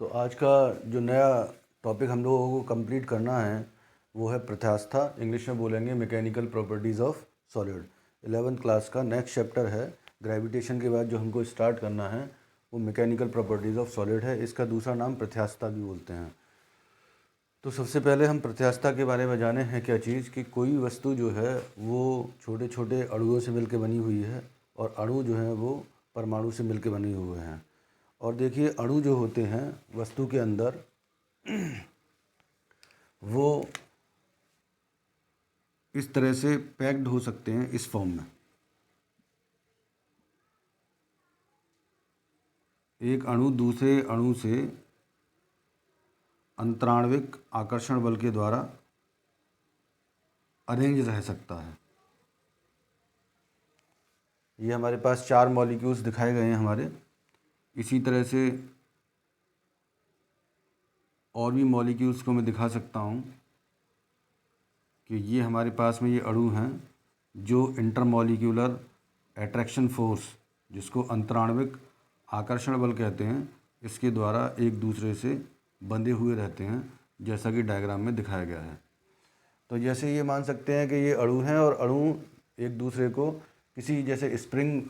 तो आज का जो नया टॉपिक हम लोगों को कंप्लीट करना है वो है प्रत्यास्था। इंग्लिश में बोलेंगे mechanical properties of solid. 11th class का नेक्स्ट चैप्टर है। ग्रेविटेशन के बाद जो हमको स्टार्ट करना है वो मैकेनिकल प्रॉपर्टीज़ ऑफ सॉलिड है। इसका दूसरा नाम प्रत्यास्था भी बोलते हैं। तो सबसे पहले हम प्रत्यास्था के बारे में जाने हैं क्या चीज़ कि कोई वस्तु जो है वो छोटे छोटे अणुओं से मिलकर बनी हुई है और अणु जो हैं वो परमाणु से मिलकर बने हुए हैं। और देखिए अणु जो होते हैं वस्तु के अंदर वो इस तरह से पैक्ड हो सकते हैं इस फॉर्म में। एक अणु दूसरे अणु से अंतराण्विक आकर्षण बल के द्वारा अरेंज रह सकता है। ये हमारे पास 4 मॉलिक्यूल्स दिखाए गए हैं हमारे। इसी तरह से और भी मॉलिक्यूल्स को मैं दिखा सकता हूँ कि ये हमारे पास में ये अणु हैं जो इंटरमॉलिक्यूलर एट्रैक्शन फोर्स, जिसको अंतराण्विक आकर्षण बल कहते हैं, इसके द्वारा एक दूसरे से बंधे हुए रहते हैं, जैसा कि डायग्राम में दिखाया गया है। तो जैसे ये मान सकते हैं कि ये अणु हैं और अणु एक दूसरे को किसी जैसे स्प्रिंग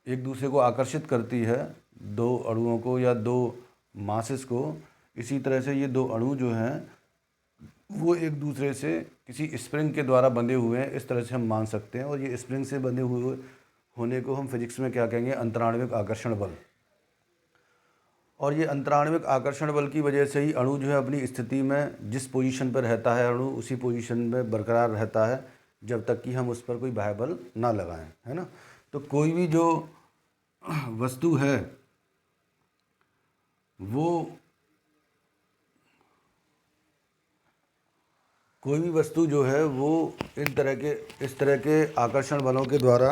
एक दूसरे को आकर्षित करती है, दो अणुओं को या दो मासेस को। इसी तरह से ये दो अणु जो हैं वो एक दूसरे से किसी स्प्रिंग के द्वारा बंधे हुए हैं, इस तरह से हम मान सकते हैं। और ये स्प्रिंग से बंधे हुए होने को हम फिजिक्स में क्या कहेंगे? अंतराण्विक आकर्षण बल। और ये अंतराण्विक आकर्षण बल की वजह से ही अणु जो है अपनी स्थिति में जिस पोजीशन पर रहता है अणु उसी पोजीशन में बरकरार रहता है जब तक कि हम उस पर कोई बाह्य बल ना लगाएं, है ना। तो कोई भी जो वस्तु है वो कोई भी वस्तु जो है वो इस तरह के आकर्षण बलों के द्वारा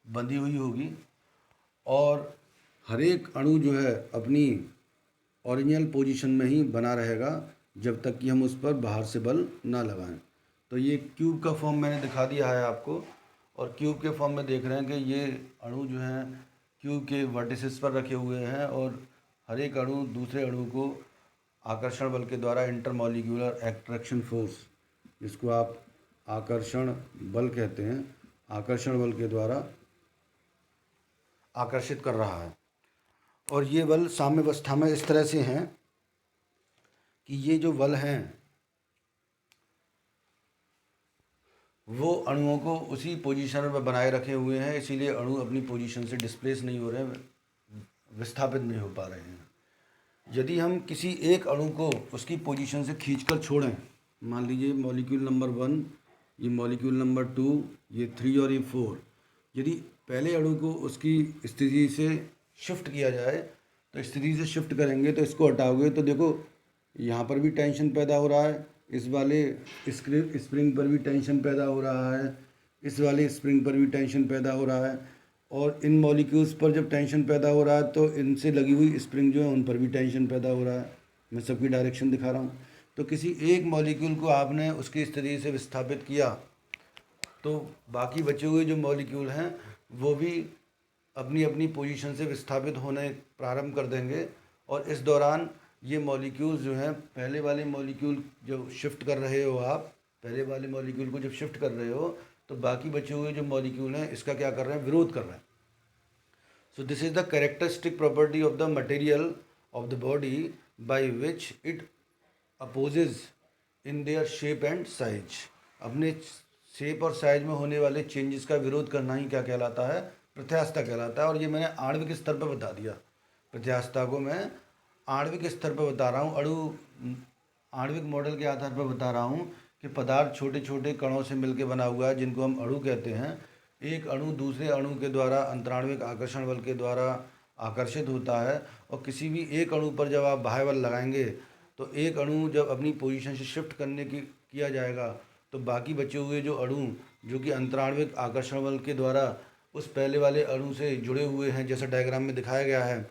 बंधी हुई होगी और हर एक अणु जो है अपनी ओरिजिनल पोजीशन में ही बना रहेगा जब तक कि हम उस पर बाहर से बल ना लगाएं। तो ये क्यूब का फॉर्म मैंने दिखा दिया है आपको, और क्यूब के फॉर्म में देख रहे हैं कि ये अणु जो हैं क्यूब के वर्टिसेस पर रखे हुए हैं और हर एक अणु दूसरे अणु को आकर्षण बल के द्वारा इंटरमॉलिक्यूलर एट्रैक्शन फोर्स, जिसको आप आकर्षण बल कहते हैं, आकर्षण बल के द्वारा आकर्षित कर रहा है। और ये बल साम्यावस्था में इस तरह से हैं कि ये जो बल हैं वो अणुओं को उसी पोजीशन में बनाए रखे हुए हैं, इसीलिए अणु अपनी पोजीशन से डिस्प्लेस नहीं हो रहे हैं, विस्थापित नहीं हो पा रहे हैं। यदि हम किसी एक अणु को उसकी पोजीशन से खींचकर छोड़ें, मान लीजिए मॉलिक्यूल नंबर 1, ये मॉलिक्यूल नंबर 2, ये 3 और ये 4, यदि पहले अणु को उसकी स्थिति से शिफ्ट किया जाए तो स्थिति से शिफ्ट करेंगे तो इसको हटाओगे तो देखो यहाँ पर भी टेंशन पैदा हो रहा है, इस वाले स्प्रिंग पर भी टेंशन पैदा हो रहा है, इस वाले स्प्रिंग पर भी टेंशन पैदा हो रहा है। और इन मॉलिक्यूल्स पर जब टेंशन पैदा हो रहा है तो इनसे लगी हुई स्प्रिंग जो है उन पर भी टेंशन पैदा हो रहा है। मैं सबकी डायरेक्शन दिखा रहा हूँ। तो किसी एक मॉलिक्यूल को आपने उसकी स्थिति से विस्थापित किया तो बाकी बचे हुए जो मॉलिक्यूल हैं वो भी अपनी अपनी पोजीशन से विस्थापित होने प्रारंभ कर देंगे। और इस दौरान ये मॉलिक्यूल्स जो हैं, पहले वाले मॉलिक्यूल जो शिफ्ट कर रहे हो आप, पहले वाले मॉलिक्यूल को जब शिफ्ट कर रहे हो तो बाकी बचे हुए जो मॉलिक्यूल हैं इसका क्या कर रहे हैं? विरोध कर रहे हैं। So this is the characteristic property of the material of the body by which it opposes in their shape and size। अपने शेप और साइज में होने वाले चेंजेस का विरोध करना ही क्या कहलाता है? प्रत्यास्था कहलाता है। और ये मैंने आणविक स्तर पर बता दिया। प्रत्यास्था को मैं आणविक स्तर पर बता रहा हूँ, आणविक मॉडल के आधार पर बता रहा हूँ कि पदार्थ छोटे छोटे कणों से मिलकर बना हुआ है जिनको हम अणु कहते हैं। एक अणु दूसरे अणु के द्वारा अंतराण्विक आकर्षण बल के द्वारा आकर्षित होता है और किसी भी एक अणु पर जब आप बाह्य बल लगाएंगे तो एक अणु जब अपनी पोजीशन से शिफ्ट करने की किया जाएगा तो बाकी बचे हुए जो अणु जो कि अंतराण्विक आकर्षण बल के द्वारा उस पहले वाले अणु से जुड़े हुए हैं, जैसा डायग्राम में दिखाया गया है,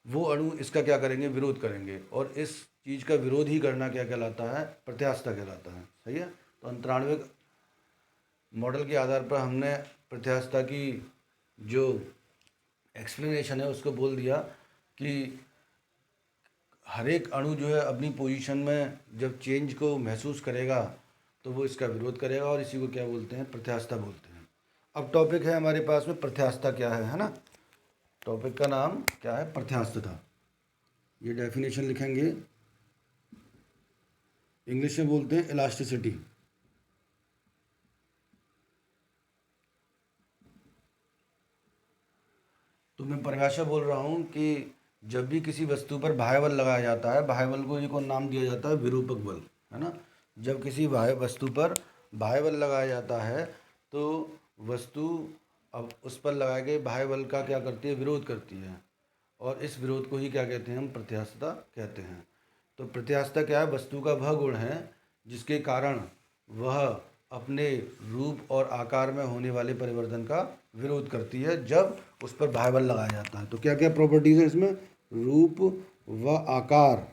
वो अणु इसका क्या करेंगे? विरोध करेंगे। और इस चीज़ का विरोध ही करना क्या कहलाता है? प्रत्यास्था कहलाता है। सही है। तो अंतराण्विक मॉडल के आधार पर हमने प्रत्यास्था की जो एक्सप्लेनेशन है उसको बोल दिया कि हर एक अणु जो है अपनी पोजीशन में जब चेंज को महसूस करेगा तो वो इसका विरोध करेगा, और इसी को क्या बोलते हैं, प्रत्यास्थता बोलते हैं। अब टॉपिक है हमारे पास में प्रत्यास्थता क्या है ना। टॉपिक का नाम क्या है, प्रत्यास्थता। ये डेफिनेशन लिखेंगे, इंग्लिश में बोलते हैं इलास्टिसिटी। तो मैं परिभाषा बोल रहा हूँ कि जब भी किसी वस्तु पर बाह्य बल लगाया जाता है, बाह्य बल को एक और नाम दिया जाता है विरूपक बल, है ना। जब किसी बाह्य वस्तु पर बाह्य बल लगाया जाता है तो वस्तु अब उस पर लगाए गए बाह्य बल का क्या करती है, विरोध करती है, और इस विरोध को ही क्या कहते हैं, हम प्रत्यास्थता कहते हैं। तो प्रत्यास्थता क्या है, वस्तु का वह गुण है जिसके कारण वह अपने रूप और आकार में होने वाले परिवर्तन का विरोध करती है जब उस पर बाह्य बल लगाया जाता है। तो क्या क्या प्रॉपर्टीज है इसमें, रूप व आकार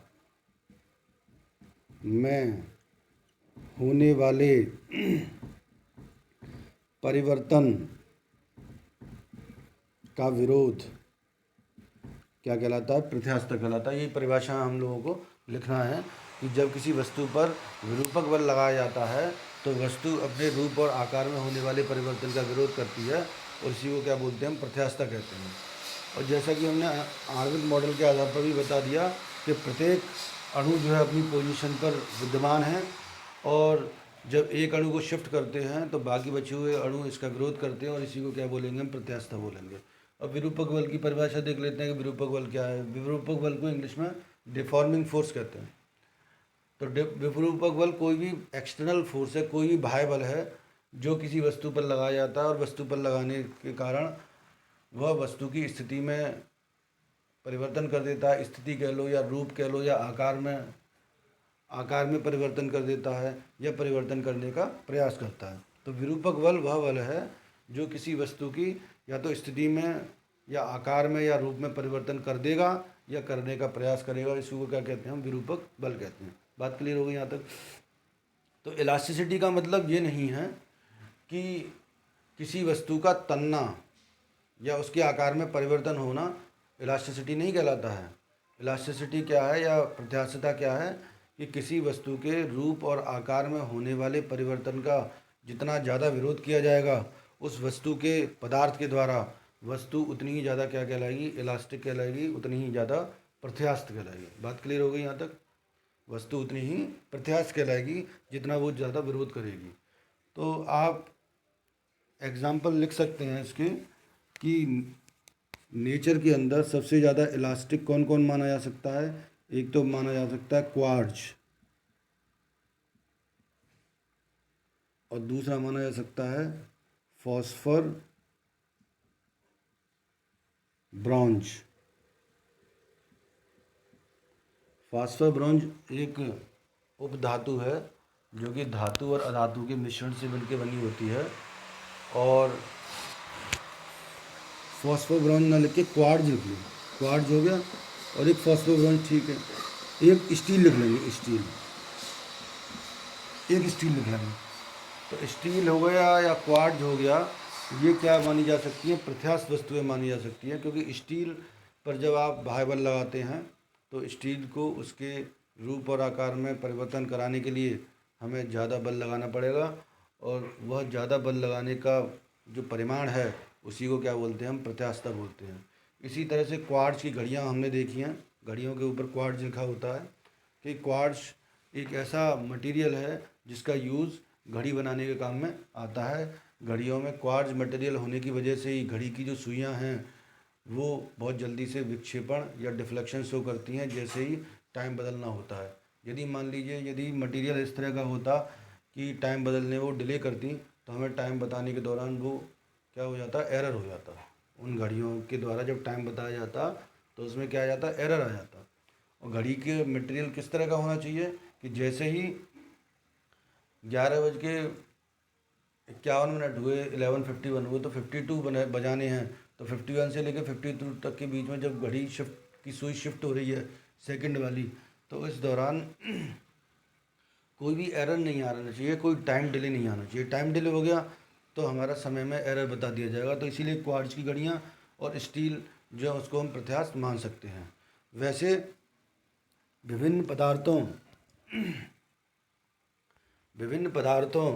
में होने वाले परिवर्तन का विरोध क्या कहलाता है, प्रत्यास्थता कहलाता है। यही परिभाषा हम लोगों को लिखना है कि जब किसी वस्तु पर विरूपक बल लगाया जाता है तो वस्तु अपने रूप और आकार में होने वाले परिवर्तन का विरोध करती है, और इसी को क्या बोलते हैं, हम प्रत्यास्थता कहते हैं। और जैसा कि हमने आणविक मॉडल के आधार पर भी बता दिया कि प्रत्येक अणु जो है अपनी पोजीशन पर विद्यमान है, और जब एक अणु को शिफ्ट करते हैं तो बाकी बचे हुए अणु इसका विरोध करते हैं, और इसी को क्या बोलेंगे, हम प्रत्यास्थता बोलेंगे। अब विरूपक बल की परिभाषा देख लेते हैं कि विरूपक बल क्या है। विरूपक बल को इंग्लिश में डिफॉर्मिंग फोर्स कहते हैं। तो विरूपक बल कोई भी एक्सटर्नल फोर्स है, कोई भी बाह्य बल है जो किसी वस्तु पर लगाया जाता है, और वस्तु पर लगाने के कारण वह वस्तु की स्थिति में परिवर्तन कर देता है, स्थिति कह लो या रूप कह लो या आकार में परिवर्तन कर देता है या परिवर्तन करने का प्रयास करता है। तो विरूपक बल वह बल है जो किसी वस्तु की या तो स्थिति में या आकार में या रूप में परिवर्तन कर देगा या करने का प्रयास करेगा। इसको क्या कहते हैं, हम विरूपक बल कहते हैं। बात क्लियर हो गई यहाँ तक। तो इलास्टिसिटी का मतलब ये नहीं है कि किसी वस्तु का तनना या उसके आकार में परिवर्तन होना इलास्टिसिटी नहीं कहलाता है। इलास्टिसिटी क्या है या प्रत्यास्थता क्या है कि किसी वस्तु के रूप और आकार में होने वाले परिवर्तन का जितना ज़्यादा विरोध किया जाएगा उस वस्तु के पदार्थ के द्वारा, वस्तु उतनी ही ज़्यादा क्या कहलाएगी, इलास्टिक कहलाएगी, उतनी ही ज़्यादा प्रत्यास्थ कहलाएगी। बात क्लियर हो गई यहाँ तक। वस्तु उतनी ही प्रत्यास्थ कहलाएगी जितना वो ज़्यादा विरोध करेगी। तो आप एग्जाम्पल लिख सकते हैं इसके कि नेचर के अंदर सबसे ज़्यादा इलास्टिक कौन कौन माना जा सकता है। एक तो माना जा सकता है क्वार्ट्ज, और दूसरा माना जा सकता है फॉस्फर ब्रॉन्ज। फॉस्फर ब्रॉन्ज एक उपधातु है जो कि धातु और अधातु के मिश्रण से मिलकर बनी होती है, और फॉस्फर ब्रॉन्ज ना लिख के क्वार्ट्ज लिख लो, क्वार्ट्ज हो गया, और एक फॉस्फर ब्रॉन्ज, ठीक है। एक स्टील लिख लेंगे, स्टील, एक स्टील लिख लेंगे। तो स्टील हो गया या क्वार्ट्ज हो गया, ये क्या मानी जा सकती है, प्रत्यास्थ वस्तुएं मानी जा सकती हैं, क्योंकि स्टील पर जब आप बाह्य बल लगाते हैं तो स्टील को उसके रूप और आकार में परिवर्तन कराने के लिए हमें ज़्यादा बल लगाना पड़ेगा, और वह ज़्यादा बल लगाने का जो परिमाण है उसी को क्या बोलते हैं, हम प्रत्यास्थता बोलते हैं। इसी तरह से क्वार्ट्ज की घड़ियाँ हमने देखी हैं, घड़ियों के ऊपर क्वार्ट्ज लिखा होता है कि क्वार्ट्ज एक ऐसा मटेरियल है जिसका यूज़ घड़ी बनाने के काम में आता है। घड़ियों में क्वार्ट्ज मटेरियल होने की वजह से ही घड़ी की जो सुइयाँ हैं वो बहुत जल्दी से विक्षेपण या डिफ्लेक्शन शो करती हैं जैसे ही टाइम बदलना होता है। यदि मान लीजिए यदि मटेरियल इस तरह का होता कि टाइम बदलने वो डिले करती तो हमें टाइम बताने के दौरान वो क्या हो जाता, एरर हो जाता। उन घड़ियों के द्वारा जब टाइम बताया जाता तो उसमें क्या आ जाता, एरर आ जाता। और घड़ी के मटेरियल किस तरह का होना चाहिए कि जैसे ही 11:51 हुए, 11:51 हुए तो 52 बजाने हैं, तो 51 से लेकर 52 तक के बीच में जब घड़ी शिफ्ट की सुई शिफ्ट हो रही है सेकंड वाली, तो इस दौरान कोई भी एरर नहीं आना चाहिए, कोई टाइम डिले नहीं आना चाहिए। टाइम डिले हो गया तो हमारा समय में एरर बता दिया जाएगा। तो इसीलिए क्वार्ट्ज की घड़ियाँ और स्टील जो है उसको हम प्रत्यास्थ मान सकते हैं। वैसे विभिन्न पदार्थों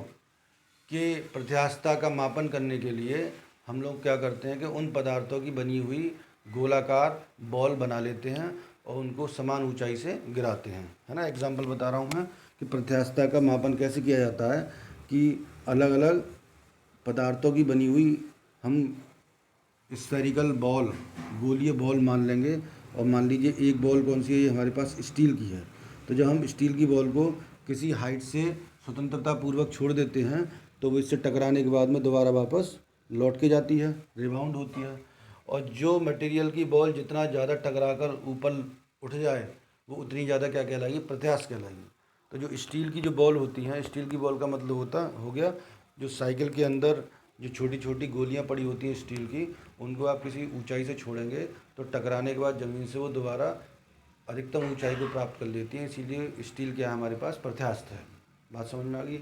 के प्रत्यास्थता का मापन करने के लिए हम लोग क्या करते हैं कि उन पदार्थों की बनी हुई गोलाकार बॉल बना लेते हैं और उनको समान ऊंचाई से गिराते हैं, है ना। एग्जाम्पल बता रहा हूँ मैं कि प्रत्यास्थता का मापन कैसे किया जाता है कि अलग अलग पदार्थों की बनी हुई हम स्फेरिकल बॉल, गोलीय बॉल मान लेंगे, और मान लीजिए एक बॉल कौन सी है, ये हमारे पास स्टील की है। तो जब हम स्टील की बॉल को किसी हाइट से स्वतंत्रता पूर्वक छोड़ देते हैं तो वो इससे टकराने के बाद में दोबारा वापस लौट के जाती है, रिबाउंड होती है। और जो मटेरियल की बॉल जितना ज़्यादा टकरा कर ऊपर उठ जाए वो उतनी ज़्यादा क्या कहलाएगी, प्रत्यास्थ कहलाएगी। तो जो स्टील की जो बॉल होती हैं, स्टील की बॉल का मतलब हो गया जो साइकिल के अंदर जो छोटी छोटी गोलियां पड़ी होती हैं स्टील की, उनको आप किसी ऊंचाई से छोड़ेंगे तो टकराने के बाद ज़मीन से वो दोबारा अधिकतम ऊंचाई को प्राप्त कर लेती हैं। इसीलिए स्टील क्या है, हमारे पास प्रत्यास्थ है। बात समझ में आ गई।